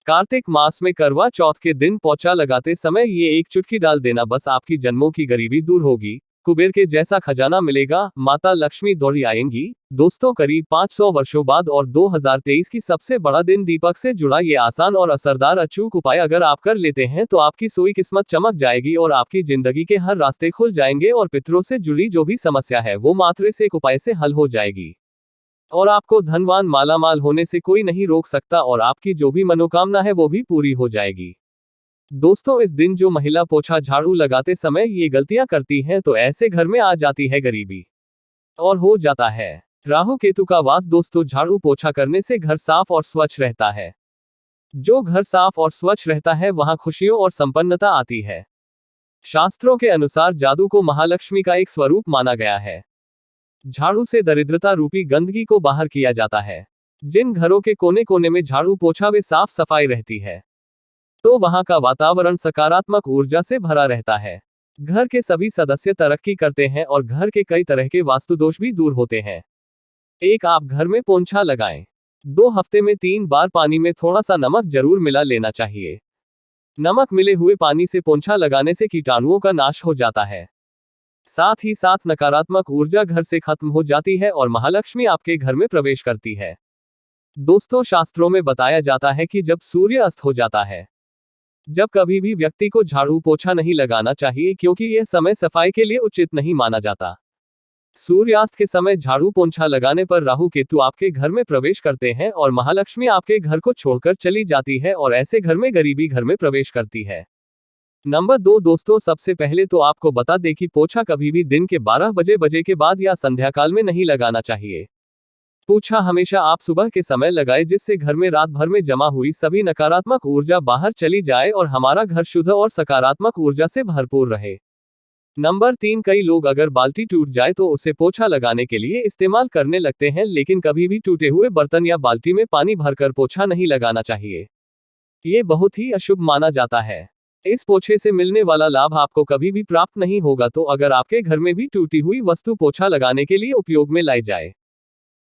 कार्तिक मास में करवा चौथ के दिन पोछा लगाते समय ये एक चुटकी डाल देना, बस आपकी जन्मों की गरीबी दूर होगी, कुबेर के जैसा खजाना मिलेगा, माता लक्ष्मी दौड़ी आएंगी। दोस्तों, करीब 500 वर्षों बाद और 2023 की सबसे बड़ा दिन दीपक से जुड़ा ये आसान और असरदार अचूक उपाय अगर आप कर लेते हैं तो आपकी सोई किस्मत चमक जाएगी और आपकी जिंदगी के हर रास्ते खुल जाएंगे और पितरों से जुड़ी जो भी समस्या है वो मात्र इस एक उपाय से हल हो जाएगी और आपको धनवान मालामाल होने से कोई नहीं रोक सकता और आपकी जो भी मनोकामना है वो भी पूरी हो जाएगी। दोस्तों, इस दिन जो महिला पोछा झाड़ू लगाते समय ये गलतियां करती हैं तो ऐसे घर में आ जाती है गरीबी और हो जाता है राहु केतु का वास। दोस्तों, झाड़ू पोछा करने से घर साफ और स्वच्छ रहता है। जो घर साफ और स्वच्छ रहता है वहां खुशियों और संपन्नता आती है। शास्त्रों के अनुसार जादू को महालक्ष्मी का एक स्वरूप माना गया है। झाड़ू से दरिद्रता रूपी गंदगी को बाहर किया जाता है। जिन घरों के कोने कोने में झाड़ू पोछा वे साफ सफाई रहती है तो वहां का वातावरण सकारात्मक ऊर्जा से भरा रहता है। घर के सभी सदस्य तरक्की करते हैं और घर के कई तरह के वास्तु दोष भी दूर होते हैं। एक, आप घर में पोंछा लगाएं। 2 हफ्ते में 3 बार पानी में थोड़ा सा नमक जरूर मिला लेना चाहिए। नमक मिले हुए पानी से पोंछा लगाने से कीटाणुओं का नाश हो जाता है। साथ ही साथ नकारात्मक ऊर्जा घर से खत्म हो जाती है और महालक्ष्मी आपके घर में प्रवेश करती है। दोस्तों, शास्त्रों में बताया जाता है कि जब सूर्य अस्त हो जाता है, जब कभी भी व्यक्ति को झाड़ू पोछा नहीं लगाना चाहिए क्योंकि यह समय सफाई के लिए उचित नहीं माना जाता। सूर्यास्त के समय झाड़ू पोंछा लगाने पर राहु केतु आपके घर में प्रवेश करते हैं और महालक्ष्मी आपके घर को छोड़कर चली जाती है और ऐसे घर में गरीबी घर में प्रवेश करती है। नंबर 2, दोस्तों, सबसे पहले तो आपको बता दें कि पोछा कभी भी दिन के 12 बजे के बाद या संध्या काल में नहीं लगाना चाहिए। पोछा हमेशा आप सुबह के समय लगाए जिससे घर में रात भर में जमा हुई सभी नकारात्मक ऊर्जा बाहर चली जाए और हमारा घर शुद्ध और सकारात्मक ऊर्जा से भरपूर रहे। नंबर 3, कई लोग अगर बाल्टी टूट जाए तो उसे पोछा लगाने के लिए इस्तेमाल करने लगते हैं, लेकिन कभी भी टूटे हुए बर्तन या बाल्टी में पानी भरकर पोछा नहीं लगाना चाहिए। ये बहुत ही अशुभ माना जाता है। इस पोछे से मिलने वाला लाभ आपको कभी भी प्राप्त नहीं होगा। तो अगर आपके घर में भी टूटी हुई वस्तु पोछा लगाने के लिए उपयोग में लाई जाए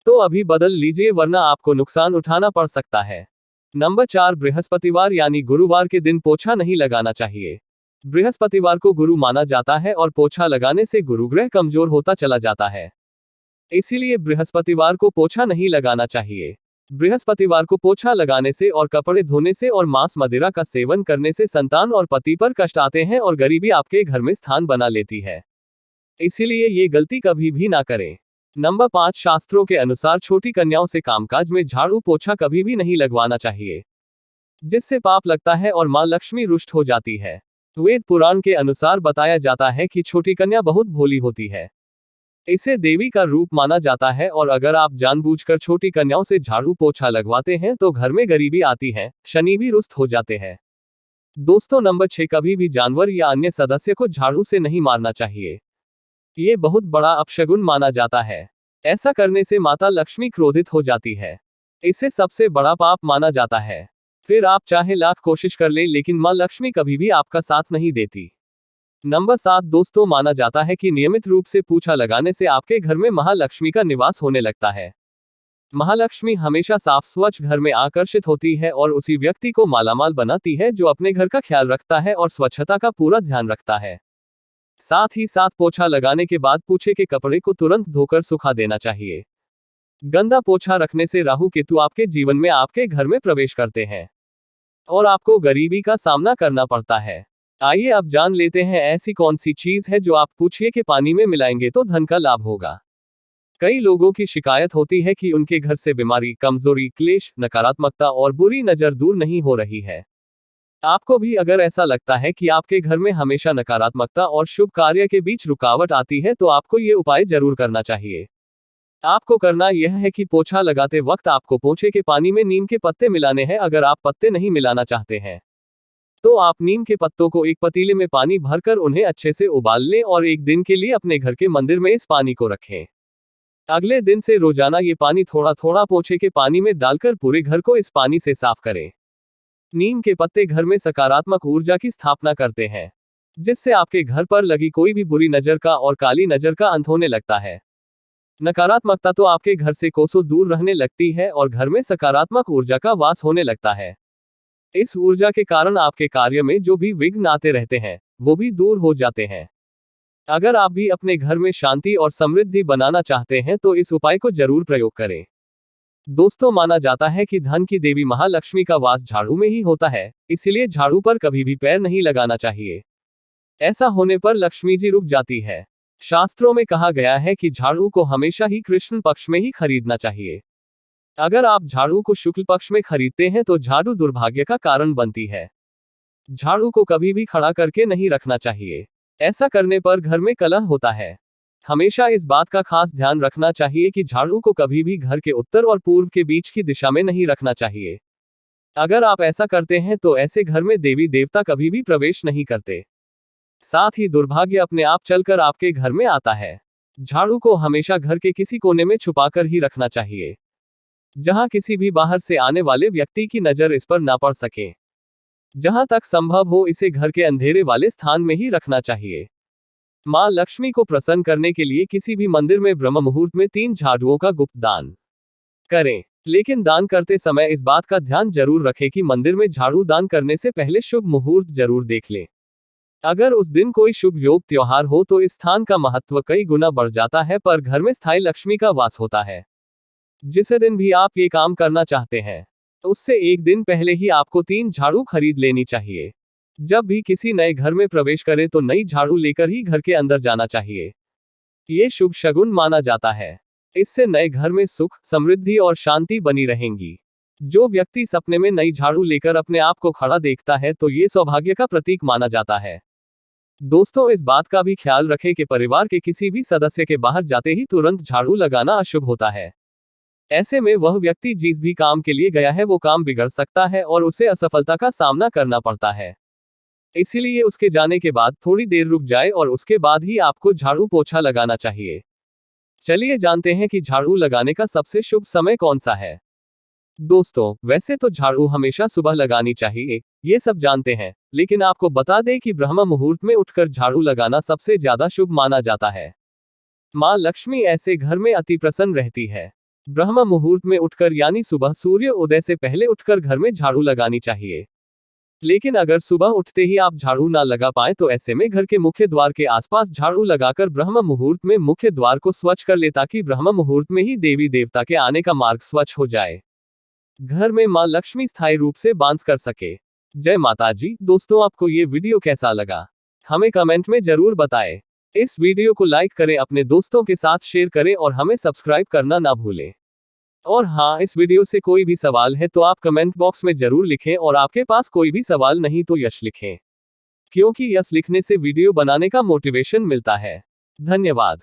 तो अभी बदल लीजिए, वरना आपको नुकसान उठाना पड़ सकता है। नंबर 4, बृहस्पतिवार यानी गुरुवार के दिन पोछा नहीं लगाना चाहिए। बृहस्पतिवार को गुरु माना जाता है और पोछा लगाने से गुरु ग्रह कमजोर होता चला जाता है, इसीलिए बृहस्पतिवार को पोछा नहीं लगाना चाहिए। बृहस्पतिवार को पोछा लगाने से और कपड़े धोने से और मांस मदिरा का सेवन करने से संतान और पति पर कष्ट आते हैं और गरीबी आपके घर में स्थान बना लेती है, इसीलिए ये गलती कभी भी ना करें। नंबर 5, शास्त्रों के अनुसार छोटी कन्याओं से कामकाज में झाड़ू पोछा कभी भी नहीं लगवाना चाहिए, जिससे पाप लगता है और मां लक्ष्मी रुष्ट हो जाती है। वेद पुराण के अनुसार बताया जाता है कि छोटी कन्या बहुत भोली होती है, इसे देवी का रूप माना जाता है और अगर आप जानबूझकर छोटी कन्याओं से झाड़ू पोछा लगवाते हैं तो घर में गरीबी आती है, शनि भी रुष्ट हो जाते हैं। दोस्तों, नंबर 6, कभी भी जानवर या अन्य सदस्य को झाड़ू से नहीं मारना चाहिए। ये बहुत बड़ा अपशगुन माना जाता है। ऐसा करने से माता लक्ष्मी क्रोधित हो जाती है, इसे सबसे बड़ा पाप माना जाता है। फिर आप चाहे लाख कोशिश कर लें लेकिन मां लक्ष्मी कभी भी आपका साथ नहीं देती। नंबर 7, दोस्तों, माना जाता है कि नियमित रूप से पोछा लगाने से आपके घर में महालक्ष्मी का निवास होने लगता है। महालक्ष्मी हमेशा साफ स्वच्छ घर में आकर्षित होती है और उसी व्यक्ति को मालामाल बनाती है जो अपने घर का ख्याल रखता है और स्वच्छता का पूरा ध्यान रखता है। साथ ही साथ पोछा लगाने के बाद पूछे के कपड़े को तुरंत धोकर सुखा देना चाहिए। गंदा पोछा रखने से राहु केतु आपके जीवन में आपके घर में प्रवेश करते हैं और आपको गरीबी का सामना करना पड़ता है। आइए अब जान लेते हैं ऐसी कौन सी चीज है जो आप पूछिए के पानी में मिलाएंगे तो धन का लाभ होगा। कई लोगों की शिकायत होती है कि उनके घर से बीमारी, कमजोरी, क्लेश, नकारात्मकता और बुरी नजर दूर नहीं हो रही है। आपको भी अगर ऐसा लगता है कि आपके घर में हमेशा नकारात्मकता और शुभ कार्य के बीच रुकावट आती है तो आपको ये उपाय जरूर करना चाहिए। आपको करना यह है कि पोछा लगाते वक्त आपको पोछे के पानी में नीम के पत्ते मिलाने हैं। अगर आप पत्ते नहीं मिलाना चाहते हैं तो आप नीम के पत्तों को एक पतीले में पानी भरकर उन्हें अच्छे से उबाल लें और एक दिन के लिए अपने घर के मंदिर में इस पानी को रखें। अगले दिन से रोजाना ये पानी थोड़ा थोड़ा पोछे के पानी में डालकर पूरे घर को इस पानी से साफ करें। नीम के पत्ते घर में सकारात्मक ऊर्जा की स्थापना करते हैं, जिससे आपके घर पर लगी कोई भी बुरी नजर का और काली नजर का अंत होने लगता है। नकारात्मकता तो आपके घर से कोसों दूर रहने लगती है और घर में सकारात्मक ऊर्जा का वास होने लगता है। इस ऊर्जा के कारण आपके कार्य में जो भी विघ्न आते रहते हैं वो भी दूर हो जाते हैं। अगर आप भी अपने घर में शांति और समृद्धि बनाना चाहते हैं तो इस उपाय को जरूर प्रयोग करें। दोस्तों, माना जाता है कि धन की देवी महालक्ष्मी का वास झाड़ू में ही होता है, इसीलिए झाड़ू पर कभी भी पैर नहीं लगाना चाहिए। ऐसा होने पर लक्ष्मी जी रुक जाती है। शास्त्रों में कहा गया है कि झाड़ू को हमेशा ही कृष्ण पक्ष में ही खरीदना चाहिए। अगर आप झाड़ू को शुक्ल पक्ष में खरीदते हैं तो झाड़ू दुर्भाग्य का कारण बनती है। झाड़ू को कभी भी खड़ा करके नहीं रखना चाहिए, ऐसा करने पर घर में कलह होता है। हमेशा इस बात का खास ध्यान रखना चाहिए कि झाड़ू को कभी भी घर के उत्तर और पूर्व के बीच की दिशा में नहीं रखना चाहिए। अगर आप ऐसा करते हैं तो ऐसे घर में देवी देवता कभी भी प्रवेश नहीं करते। साथ ही दुर्भाग्य अपने आप चलकर आपके घर में आता है। झाड़ू को हमेशा घर के किसी कोने में छुपाकर ही रखना चाहिए, जहां किसी भी बाहर से आने वाले व्यक्ति की नजर इस पर ना पड़ सके। जहां तक संभव हो इसे घर के अंधेरे वाले स्थान में ही रखना चाहिए। मां लक्ष्मी को प्रसन्न करने के लिए किसी भी मंदिर में ब्रह्म मुहूर्त में 3 झाड़ुओं का गुप्त दान करें, लेकिन दान करते समय इस बात का ध्यान जरूर रखें कि मंदिर में झाड़ू दान करने से पहले शुभ मुहूर्त जरूर देख लें। अगर उस दिन कोई शुभ योग त्योहार हो तो इस स्थान का महत्व कई गुना बढ़ जाता है, पर घर में स्थायी लक्ष्मी का वास होता है। जिस दिन भी आप ये काम करना चाहते हैं उससे एक दिन पहले ही आपको 3 झाड़ू खरीद लेनी चाहिए। जब भी किसी नए घर में प्रवेश करें तो नई झाड़ू लेकर ही घर के अंदर जाना चाहिए। ये शुभ शगुन माना जाता है। इससे नए घर में सुख, समृद्धि और शांति बनी रहेंगी। जो व्यक्ति सपने में नई झाड़ू लेकर अपने आप को खड़ा देखता है तो ये सौभाग्य का प्रतीक माना जाता है। दोस्तों, इस बात का भी ख्याल रखें कि परिवार के किसी भी सदस्य के बाहर जाते ही तुरंत झाड़ू लगाना अशुभ होता है। ऐसे में वह व्यक्ति जिस भी काम के लिए गया है वो काम बिगड़ सकता है और उसे असफलता का सामना करना पड़ता है। इसीलिए उसके जाने के बाद थोड़ी देर रुक जाए और उसके बाद ही आपको झाड़ू पोछा लगाना चाहिए। चलिए जानते हैं कि झाड़ू लगाने का सबसे शुभ समय कौन सा है। दोस्तों, वैसे तो झाड़ू हमेशा सुबह लगानी चाहिए, ये सब जानते हैं, लेकिन आपको बता दें कि ब्रह्म मुहूर्त में उठकर झाड़ू लगाना सबसे ज्यादा शुभ माना जाता है। मां लक्ष्मी ऐसे घर में अति प्रसन्न रहती है। ब्रह्म मुहूर्त में उठकर यानी सुबह सूर्य उदय से पहले उठकर घर में झाड़ू लगानी चाहिए। लेकिन अगर सुबह उठते ही आप झाड़ू ना लगा पाए तो ऐसे में घर के मुख्य द्वार के आसपास झाड़ू लगाकर ब्रह्म मुहूर्त में मुख्य द्वार को स्वच्छ कर ले, ताकि ब्रह्म मुहूर्त में ही देवी देवता के आने का मार्ग स्वच्छ हो जाए, घर में मां लक्ष्मी स्थायी रूप से वास कर सके। जय माता जी। दोस्तों, आपको ये वीडियो कैसा लगा हमें कमेंट में जरूर बताएं। इस वीडियो को लाइक करें, अपने दोस्तों के साथ शेयर करें और हमें सब्सक्राइब करना ना भूलें। और हाँ, इस वीडियो से कोई भी सवाल है तो आप कमेंट बॉक्स में जरूर लिखें, और आपके पास कोई भी सवाल नहीं तो यश लिखें, क्योंकि यश लिखने से वीडियो बनाने का मोटिवेशन मिलता है। धन्यवाद।